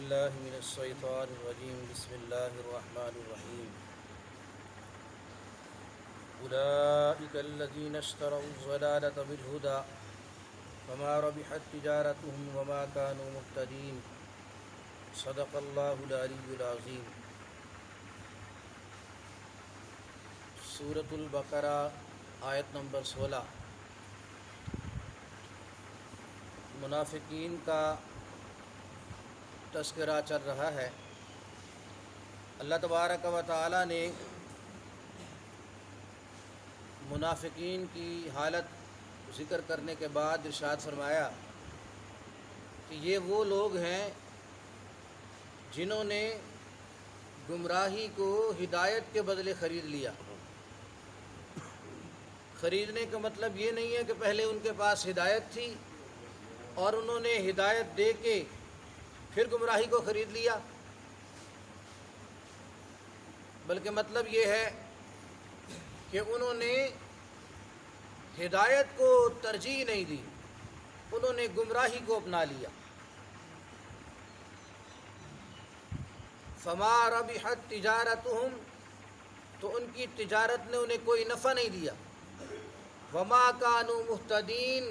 باللہ من الشیطان الرجیم بسم اللہ الرحمن الرحیم اولئک الذین اشتروا الضلالة بالہدی فما ربحت تجارتهم وما كانوا مهتدین صدق اللہ العلی العظیم۔ سورۃ البقرہ آیت نمبر 16۔ منافقین کا تذکرہ چل رہا ہے۔ اللہ تبارک و تعالی نے منافقین کی حالت ذکر کرنے کے بعد ارشاد فرمایا کہ یہ وہ لوگ ہیں جنہوں نے گمراہی کو ہدایت کے بدلے خرید لیا۔ خریدنے کا مطلب یہ نہیں ہے کہ پہلے ان کے پاس ہدایت تھی اور انہوں نے ہدایت دے کے پھر گمراہی کو خرید لیا، بلکہ مطلب یہ ہے کہ انہوں نے ہدایت کو ترجیح نہیں دی، انہوں نے گمراہی کو اپنا لیا۔ فما ربحت تجارتهم، تو ان کی تجارت نے انہیں کوئی نفع نہیں دیا۔ وما كانوا مهتدین،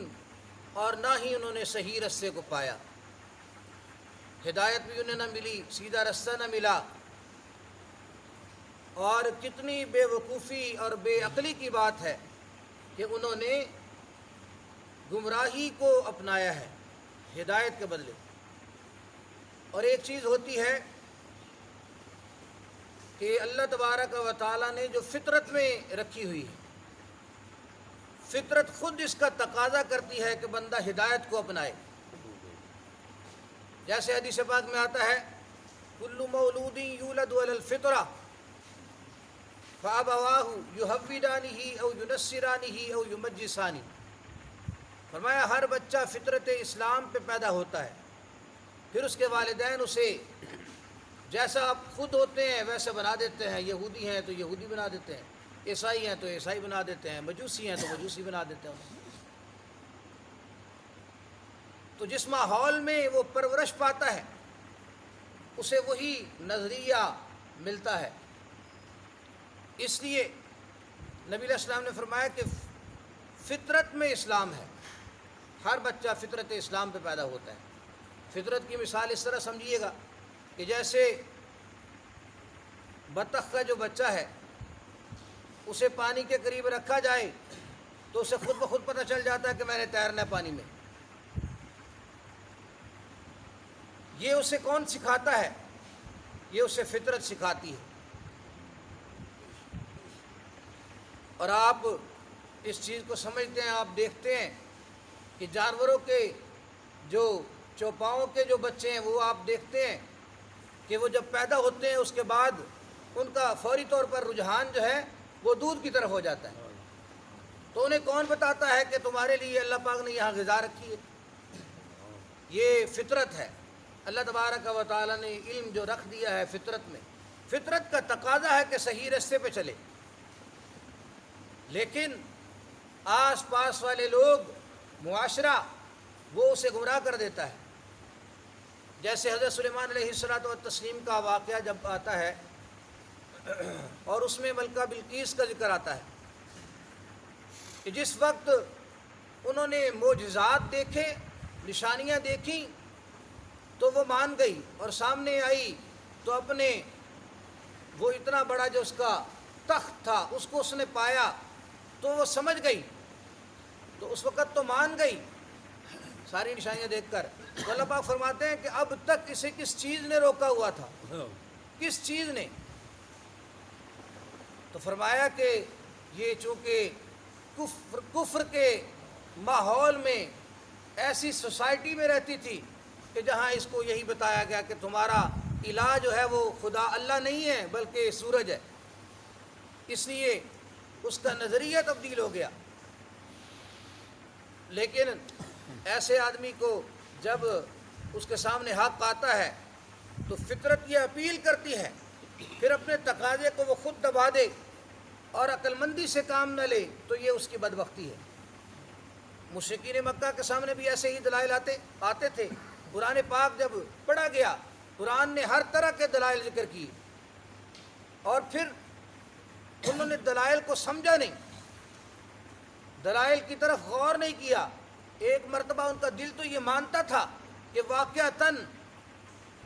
اور نہ ہی انہوں نے صحیح رستے کو پایا۔ ہدایت بھی انہیں نہ ملی، سیدھا رستہ نہ ملا، اور کتنی بے وقوفی اور بے عقلی کی بات ہے کہ انہوں نے گمراہی کو اپنایا ہے ہدایت کے بدلے۔ اور ایک چیز ہوتی ہے کہ اللہ تبارک و تعالی نے جو فطرت میں رکھی ہوئی ہے، فطرت خود اس کا تقاضا کرتی ہے کہ بندہ ہدایت کو اپنائے۔ جیسے حدیث پاک میں آتا ہے کل مولود یولد علی الفطرہ فابواہ یہودانہ او ینصرانہ او یمجسانہ، فرمایا ہر بچہ فطرت اسلام پہ پیدا ہوتا ہے، پھر اس کے والدین اسے جیسا آپ خود ہوتے ہیں ویسے بنا دیتے ہیں۔ یہودی ہیں تو یہودی بنا دیتے ہیں، عیسائی ہیں تو عیسائی بنا دیتے ہیں، مجوسی ہیں تو مجوسی بنا دیتے ہیں۔ تو جس ماحول میں وہ پرورش پاتا ہے اسے وہی نظریہ ملتا ہے۔ اس لیے نبی علیہ السلام نے فرمایا کہ فطرت میں اسلام ہے، ہر بچہ فطرت اسلام پہ پیدا ہوتا ہے۔ فطرت کی مثال اس طرح سمجھیے گا کہ جیسے بطخ کا جو بچہ ہے اسے پانی کے قریب رکھا جائے تو اسے خود بخود پتہ چل جاتا ہے کہ میں نے تیرنا ہے پانی میں۔ یہ اسے کون سکھاتا ہے؟ یہ اسے فطرت سکھاتی ہے۔ اور آپ اس چیز کو سمجھتے ہیں، آپ دیکھتے ہیں کہ جانوروں کے جو چوپاؤں کے جو بچے ہیں وہ آپ دیکھتے ہیں کہ وہ جب پیدا ہوتے ہیں اس کے بعد ان کا فوری طور پر رجحان جو ہے وہ دودھ کی طرف ہو جاتا ہے۔ تو انہیں کون بتاتا ہے کہ تمہارے لیے اللہ پاک نے یہاں غذا رکھی ہے؟ یہ فطرت ہے۔ اللہ تبارک و تعالی نے علم جو رکھ دیا ہے فطرت میں، فطرت کا تقاضا ہے کہ صحیح راستے پہ چلے، لیکن آس پاس والے لوگ، معاشرہ، وہ اسے گمراہ کر دیتا ہے۔ جیسے حضرت سلیمان علیہ الصلوۃ والتسلیم کا واقعہ جب آتا ہے اور اس میں ملکہ بلقیس کا ذکر آتا ہے کہ جس وقت انہوں نے معجزات دیکھے، نشانیاں دیکھیں تو وہ مان گئی، اور سامنے آئی تو اپنے وہ اتنا بڑا جو اس کا تخت تھا اس کو اس نے پایا تو وہ سمجھ گئی، تو اس وقت تو مان گئی ساری نشانیاں دیکھ کر۔ تو اللہ پاک فرماتے ہیں کہ اب تک اسے کس چیز نے روکا ہوا تھا؟ کس چیز نے؟ تو فرمایا کہ یہ چونکہ کفر کے ماحول میں ایسی سوسائٹی میں رہتی تھی کہ جہاں اس کو یہی بتایا گیا کہ تمہارا الہ جو ہے وہ خدا اللہ نہیں ہے بلکہ سورج ہے، اس لیے اس کا نظریہ تبدیل ہو گیا۔ لیکن ایسے آدمی کو جب اس کے سامنے حق آتا ہے تو فطرت یہ اپیل کرتی ہے، پھر اپنے تقاضے کو وہ خود دبا دے اور عقل مندی سے کام نہ لے تو یہ اس کی بدبختی ہے۔ مشرکین مکہ کے سامنے بھی ایسے ہی دلائل آتے تھے۔ قرآن پاک جب پڑھا گیا قرآن نے ہر طرح کے دلائل ذکر کیے، اور پھر انہوں نے دلائل کو سمجھا نہیں، دلائل کی طرف غور نہیں کیا۔ ایک مرتبہ ان کا دل تو یہ مانتا تھا کہ واقعتاً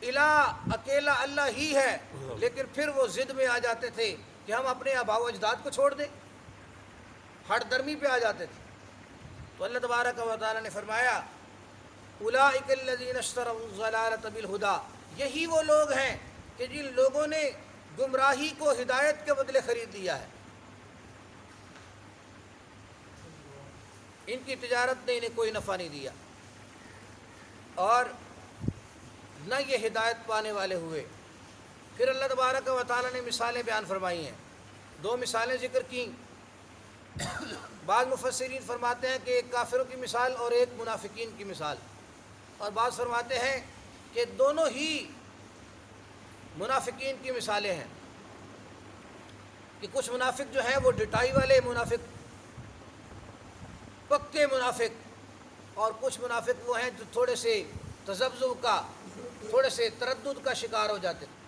الہ اکیلا اللہ ہی ہے، لیکن پھر وہ ضد میں آ جاتے تھے کہ ہم اپنے آباء و اجداد کو چھوڑ دیں، ہٹ درمی پہ آ جاتے تھے۔ تو اللہ تبارک و تعالیٰ نے فرمایا اولئک الذین اشتروا الضلالۃ بالہدی، یہی وہ لوگ ہیں کہ جن لوگوں نے گمراہی کو ہدایت کے بدلے خرید لیا ہے۔ ان کی تجارت نے انہیں کوئی نفع نہیں دیا، اور نہ یہ ہدایت پانے والے ہوئے۔ پھر اللہ تبارک و تعالیٰ نے مثالیں بیان فرمائی ہیں، دو مثالیں ذکر کیں۔ بعض مفسرین فرماتے ہیں کہ ایک کافروں کی مثال اور ایک منافقین کی مثال، اور بعض فرماتے ہیں کہ دونوں ہی منافقین کی مثالیں ہیں، کہ کچھ منافق جو ہیں وہ ڈٹائی والے منافق، پکے منافق، اور کچھ منافق وہ ہیں جو تھوڑے سے تذبذب کا، تھوڑے سے تردد کا شکار ہو جاتے ہیں۔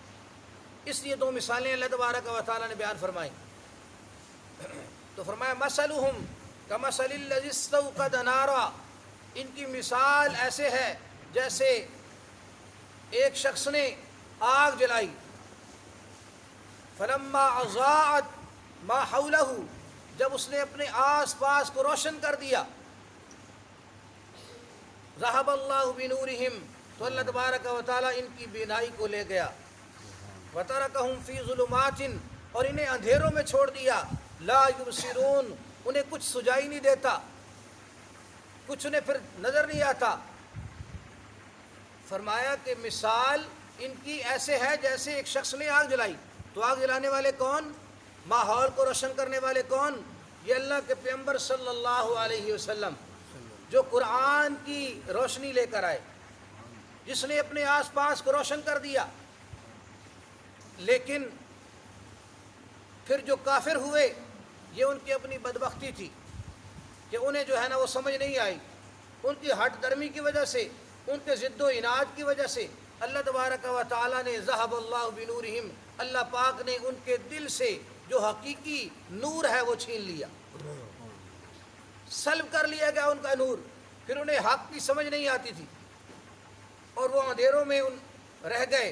اس لیے دو مثالیں اللہ تبارک و تعالیٰ نے بیان فرمائی۔ تو فرمایا مثلہم کمثل الذی استوقد نارا، ان کی مثال ایسے ہے جیسے ایک شخص نے آگ جلائی، فلما اضاءت ما حولہ، جب اس نے اپنے آس پاس کو روشن کر دیا، ذہب اللہ بنورہم، تو اللہ تبارک و تعالیٰ ان کی بینائی کو لے گیا، وترکہم فی ظلمات، اور انہیں اندھیروں میں چھوڑ دیا، لا یبصرون، انہیں کچھ سجائی نہیں دیتا، کچھ انہیں پھر نظر نہیں آتا۔ فرمایا کہ مثال ان کی ایسے ہے جیسے ایک شخص نے آگ جلائی، تو آگ جلانے والے کون؟ ماحول کو روشن کرنے والے کون؟ یہ اللہ کے پیغمبر صلی اللہ علیہ وسلم، جو قرآن کی روشنی لے کر آئے، جس نے اپنے آس پاس کو روشن کر دیا۔ لیکن پھر جو کافر ہوئے، یہ ان کی اپنی بدبختی تھی کہ انہیں جو ہے نا وہ سمجھ نہیں آئی، ان کی ہٹ درمی کی وجہ سے، ان کے ضد و عناد کی وجہ سے اللہ تبارک و تعالیٰ نے ذہب اللہ بنورہم، اللہ پاک نے ان کے دل سے جو حقیقی نور ہے وہ چھین لیا، سلب کر لیا گیا ان کا نور۔ پھر انہیں حق کی سمجھ نہیں آتی تھی، اور وہ اندھیروں میں رہ گئے،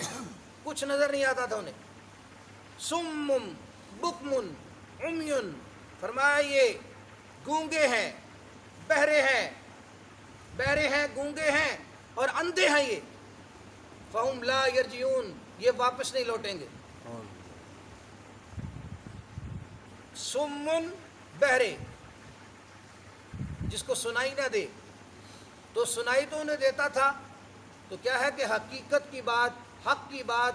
کچھ نظر نہیں آتا تھا انہیں۔ سم بکم عمی، فرمایا یہ گونگے ہیں، بہرے ہیں، گونگے ہیں اور اندھے ہیں یہ، فہم لا یرجعون، یہ واپس نہیں لوٹیں گے۔ سم بہرے، جس کو سنائی نہ دے، تو سنائی تو انہیں دیتا تھا، تو کیا ہے کہ حقیقت کی بات، حق کی بات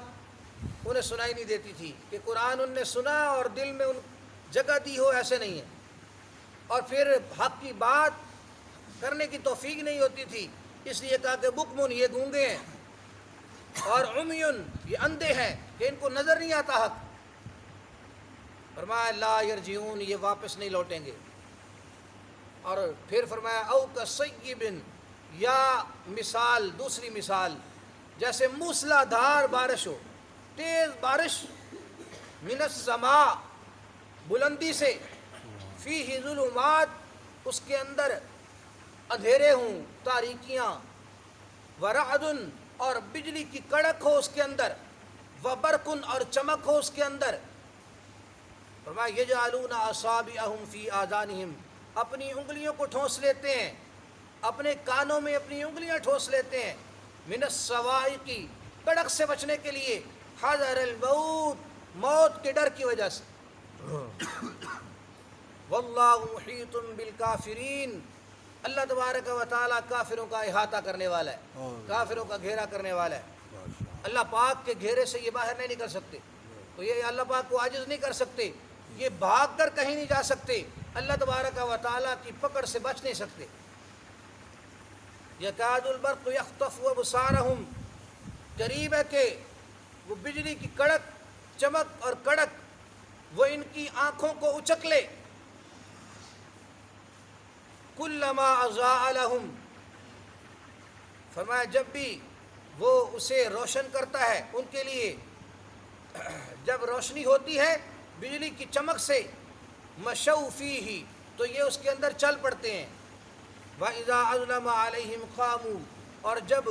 انہیں سنائی نہیں دیتی تھی، کہ قرآن ان نے سنا اور دل میں ان جگہ دی ہو، ایسے نہیں ہے، اور پھر حق کی بات کرنے کی توفیق نہیں ہوتی تھی، اس لیے کہا کہ بکمن، یہ گونگے ہیں، اور عمیون، یہ اندھے ہیں کہ ان کو نظر نہیں آتا حق۔ فرمایا لا یرجعون، یہ واپس نہیں لوٹیں گے۔ اور پھر فرمایا او کصیب، یا مثال، دوسری مثال جیسے موسلا دھار بارش ہو، تیز بارش، من السماء، بلندی سے، فیہ ظلمات، اس کے اندر اندھیرے ہوں، تاریکیاں، ورعد، اور بجلی کی کڑک ہو اس کے اندر، وبرق، اور چمک ہو اس کے اندر۔ فرمایا یجعلون اصابعہم فی آذانہم، اپنی انگلیوں کو ٹھونس لیتے ہیں، اپنے کانوں میں اپنی انگلیاں ٹھونس لیتے ہیں، من الصواعق، کڑک سے بچنے کے لیے، حذر الموت، موت کے ڈر کی وجہ سے۔ واللہ محیط بالکافرین، اللہ تبارک و تعالیٰ کافروں کا احاطہ کرنے والا ہے، کافروں کا گھیرا کرنے والا ہے۔ اللہ پاک کے گھیرے سے یہ باہر نہیں نکل سکتے، تو یہ اللہ پاک کو عاجز نہیں کر سکتے، یہ بھاگ کر کہیں نہیں جا سکتے، اللہ تبارک و تعالیٰ کی پکڑ سے بچ نہیں سکتے۔ یکاد البرق یخطف ابصارہم، قریب ہے کہ وہ بجلی کی کڑک، چمک اور کڑک وہ ان کی آنکھوں کو اچک لے۔ کلما اضاء لہم، فرمایا جب بھی وہ اسے روشن کرتا ہے ان کے لیے. جب روشنی ہوتی ہے بجلی کی چمک سے مشوا فیہ تو یہ اس کے اندر چل پڑتے ہیں. وَإِذَا أَظْلَمَ عَلَيْهِمْ قَامُوا اور جب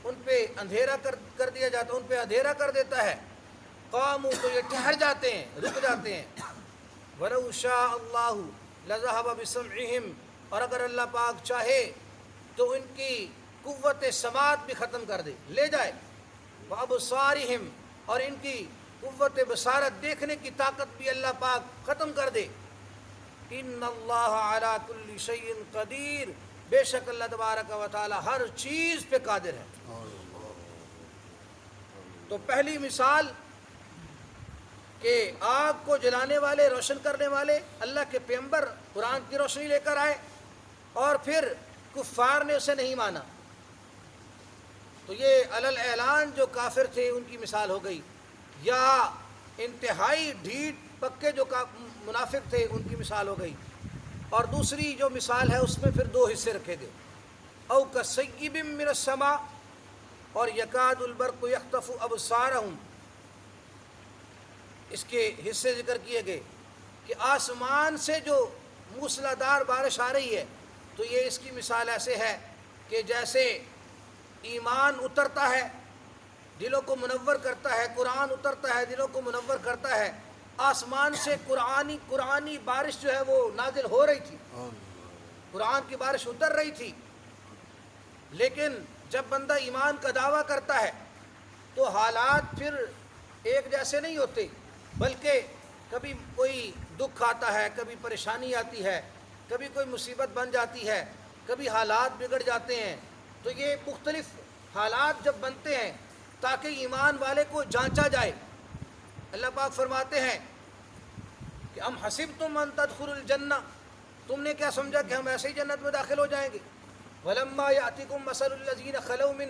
ان پہ اندھیرا کر دیا جاتا ان پہ اندھیرا کر دیتا ہے قاموا تو یہ ٹھہر جاتے ہیں رک جاتے ہیں. وَلَوْ شَاءَ اللَّهُ لَذَهَبَ بِسَمْعِهِمْ اور اگر اللہ پاک چاہے تو ان کی قوت سماعت بھی ختم کر دے لے جائے. وَأَبْصَارِهِمْ اور ان کی قوت بصارت دیکھنے کی طاقت بھی اللہ پاک ختم کر دے. ان اللہ علی کل شیء قدیر بے شک اللہ تبارک و تعالی ہر چیز پہ قادر ہے. تو پہلی مثال کہ آگ کو جلانے والے روشن کرنے والے اللہ کے پیغمبر قرآن کی روشنی لے کر آئے اور پھر کفار نے اسے نہیں مانا تو یہ علل اعلان جو کافر تھے ان کی مثال ہو گئی. یا انتہائی ڈھیٹ پکے جو منافق تھے ان کی مثال ہو گئی. اور دوسری جو مثال ہے اس میں پھر دو حصے رکھے گئے. او کصیب من السماء اور یکاد البرق یخطف ابصارہم اس کے حصے ذکر کیے گئے کہ آسمان سے جو موسلادھار بارش آ رہی ہے تو یہ اس کی مثال ایسے ہے کہ جیسے ایمان اترتا ہے دلوں کو منور کرتا ہے قرآن اترتا ہے دلوں کو منور کرتا ہے. آسمان سے قرآنی بارش جو ہے وہ نازل ہو رہی تھی قرآن کی بارش اتر رہی تھی. لیکن جب بندہ ایمان کا دعویٰ کرتا ہے تو حالات پھر ایک جیسے نہیں ہوتے بلکہ کبھی کوئی دکھ آتا ہے کبھی پریشانی آتی ہے کبھی کوئی مصیبت بن جاتی ہے کبھی حالات بگڑ جاتے ہیں. تو یہ مختلف حالات جب بنتے ہیں تاکہ ایمان والے کو جانچا جائے. اللہ پاک فرماتے ہیں کہ ام حسبتم ان تدخلوا الجنہ تم نے کیا سمجھا کہ ہم ایسے ہی جنت میں داخل ہو جائیں گے. ولما یأتکم مثل الذین خلوا من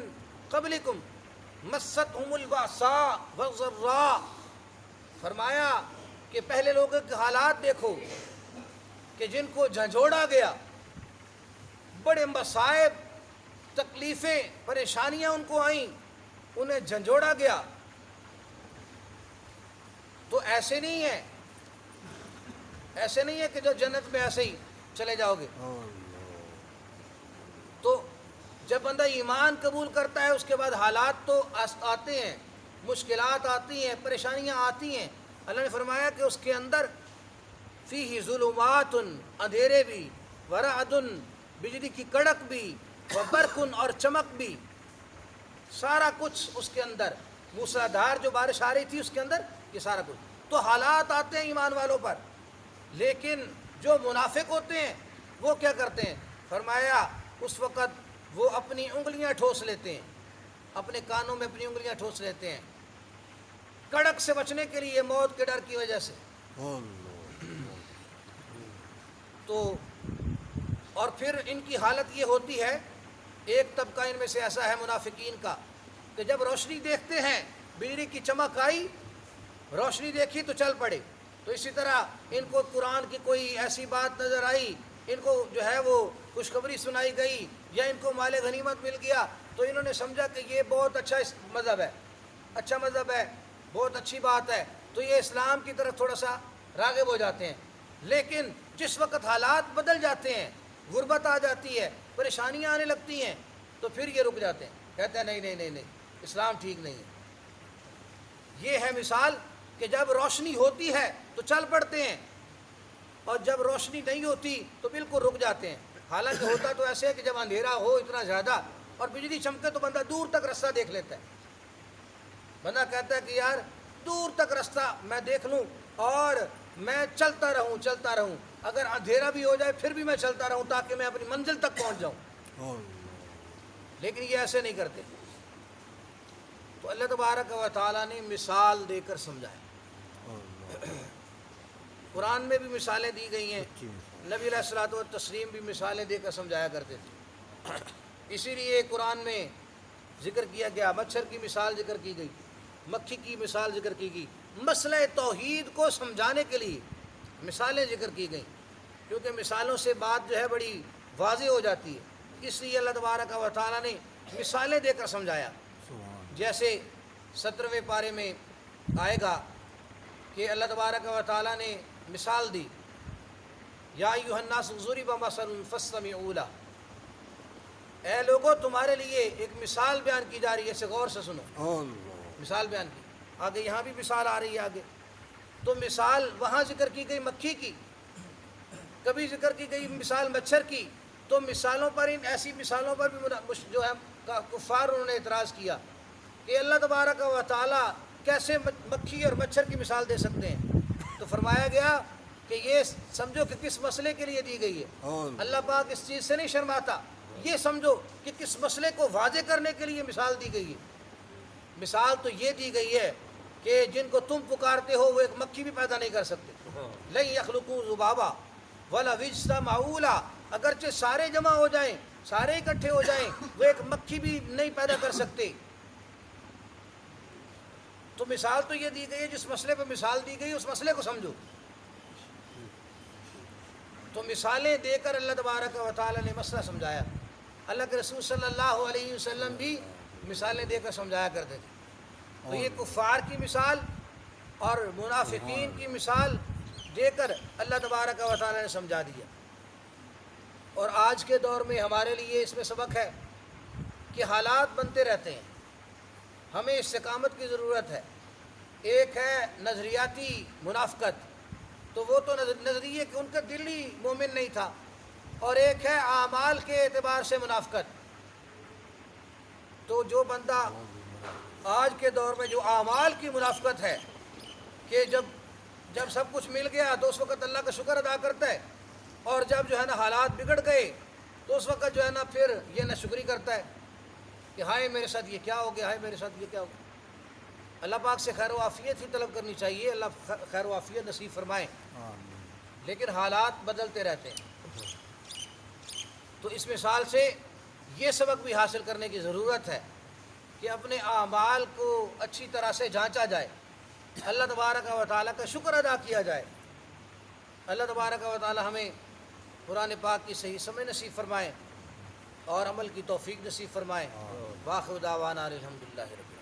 قبلکم مستهم البأساء والضراء فرمایا کہ پہلے لوگوں کے حالات دیکھو کہ جن کو جھنجھوڑا گیا بڑے مصائب تکلیفیں پریشانیاں ان کو آئیں انہیں جھنجھوڑا گیا. تو ایسے نہیں ہے کہ جو جنت میں ایسے ہی چلے جاؤ گے. تو جب بندہ ایمان قبول کرتا ہے اس کے بعد حالات تو آتے ہیں مشکلات آتی ہیں پریشانیاں آتی ہیں. اللہ نے فرمایا کہ اس کے اندر فیہ ظلمات اندھیرے بھی ورعد بجلی کی کڑک بھی وبرق اور چمک بھی سارا کچھ اس کے اندر موسلادھار جو بارش آ رہی تھی اس کے اندر یہ سارا کچھ. تو حالات آتے ہیں ایمان والوں پر لیکن جو منافق ہوتے ہیں وہ کیا کرتے ہیں فرمایا اس وقت وہ اپنی انگلیاں ٹھوس لیتے ہیں اپنے کانوں میں اپنی انگلیاں ٹھوس لیتے ہیں کڑک سے بچنے کے لیے موت کے ڈر کی وجہ سے. تو اور پھر ان کی حالت یہ ہوتی ہے ایک طبقہ ان میں سے ایسا ہے منافقین کا کہ جب روشنی دیکھتے ہیں بجلی کی چمک آئی روشنی دیکھی تو چل پڑے. تو اسی طرح ان کو قرآن کی کوئی ایسی بات نظر آئی ان کو جو ہے وہ خوشخبری سنائی گئی یا ان کو مال غنیمت مل گیا تو انہوں نے سمجھا کہ یہ بہت اچھا مذہب ہے بہت اچھی بات ہے تو یہ اسلام کی طرف تھوڑا سا راغب ہو جاتے ہیں. لیکن جس وقت حالات بدل جاتے ہیں غربت آ جاتی ہے پریشانیاں آنے لگتی ہیں تو پھر یہ رک جاتے ہیں کہتے ہیں نہیں اسلام ٹھیک نہیں ہے. یہ ہے مثال کہ جب روشنی ہوتی ہے تو چل پڑتے ہیں اور جب روشنی نہیں ہوتی تو بالکل رک جاتے ہیں. حالانکہ ہوتا تو ایسے ہے کہ جب اندھیرا ہو اتنا زیادہ اور بجلی چمکے تو بندہ دور تک رستہ دیکھ لیتا ہے. بندہ کہتا ہے کہ یار دور تک رستہ میں دیکھ لوں اور میں چلتا رہوں اگر اندھیرا بھی ہو جائے پھر بھی میں چلتا رہوں تاکہ میں اپنی منزل تک پہنچ جاؤں. لیکن یہ ایسے نہیں کرتے. تو اللہ تبارک و تعالیٰ نے مثال دے کر سمجھایا. قرآن میں بھی مثالیں دی گئی ہیں نبی علیہ الصلوۃ والتسلیم بھی مثالیں دے کر سمجھایا کرتے تھے. اسی لیے قرآن میں ذکر کیا گیا مچھر کی مثال ذکر کی گئی مکھی کی مثال ذکر کی گئی مسئلہ توحید کو سمجھانے کے لیے مثالیں ذکر کی گئیں کیونکہ مثالوں سے بات جو ہے بڑی واضح ہو جاتی ہے. اس لیے اللہ تبارک و تعالیٰ نے مثالیں دے کر سمجھایا. جیسے 17ویں پارے میں آئے گا کہ اللہ تبارک و تعالیٰ نے مثال دی، یا ایھا الناس ضرب مثل فاستمعوا لہ، اے لوگوں تمہارے لیے ایک مثال بیان کی جا رہی ہے، اسے غور سے سنو، مثال بیان کی، آگے یہاں بھی مثال آ رہی ہے آگے، تو مثال وہاں ذکر کی گئی مکھی کی، کبھی ذکر کی گئی مثال مچھر کی، تو مثالوں پر ایسی مثالوں پر بھی جو ہے کفار انہوں نے اعتراض کیا کہ اللہ تبارک و تعالیٰ کیسے مکھی اور مچھر کی مثال دے سکتے ہیں، تو فرمایا گیا کہ یہ سمجھو کہ کس مسئلے کے لیے دی گئی ہے، اللہ پاک اس چیز سے نہیں شرماتا، یہ سمجھو کہ کس مسئلے کو واضح کرنے کے لیے مثال دی گئی ہے۔ مثال تو یہ دی گئی ہے کہ جن کو تم پکارتے ہو وہ ایک مکھی بھی پیدا نہیں کر سکتے، لن یخلقوا ذبابا ولو اجتمعوا لہ، اگرچہ سارے جمع ہو جائیں، سارے اکٹھے ہو جائیں، وہ ایک مکھی بھی نہیں پیدا کر سکتے۔ تو مثال تو یہ دی گئی ہے، جس مسئلے پہ مثال دی گئی اس مسئلے کو سمجھو۔ تو مثالیں دے کر اللہ تبارک و تعالیٰ نے مسئلہ سمجھایا۔ اللہ کے رسول صلی اللہ علیہ وسلم بھی مثالیں دے کر سمجھایا کرتے تھے۔ تو یہ کفار کی مثال اور منافقین کی مثال دے کر اللہ تبارک و تعالیٰ نے سمجھا دیا۔ اور آج کے دور میں ہمارے لیے اس میں سبق ہے کہ حالات بنتے رہتے ہیں، ہمیں استقامت کی ضرورت ہے۔ ایک ہے نظریاتی منافقت، تو وہ تو نظریے کہ ان کا دل ہی مومن نہیں تھا، اور ایک ہے اعمال کے اعتبار سے منافقت۔ تو جو بندہ آج کے دور میں جو اعمال کی منافقت ہے کہ جب سب کچھ مل گیا تو اس وقت اللہ کا شکر ادا کرتا ہے، اور جب جو ہے نا حالات بگڑ گئے تو اس وقت جو ہے نا پھر یہ ناشکری کرتا ہے کہ ہائے میرے ساتھ یہ کیا ہو گیا، ہائے میرے ساتھ یہ کیا ہو گیا۔ اللہ پاک سے خیر و عافیت ہی طلب کرنی چاہیے، اللہ خیر و عافیت نصیب فرمائے، لیکن حالات بدلتے رہتے ہیں۔ تو اس مثال سے یہ سبق بھی حاصل کرنے کی ضرورت ہے کہ اپنے اعمال کو اچھی طرح سے جانچا جائے، اللہ تبارک و تعالیٰ کا شکر ادا کیا جائے۔ اللہ تبارک و تعالیٰ ہمیں قرآن پاک کی صحیح سمجھ نصیب فرمائے اور عمل کی توفیق نصیب فرمائے۔ وآخر دعوانا الحمدللہ رب العالمین۔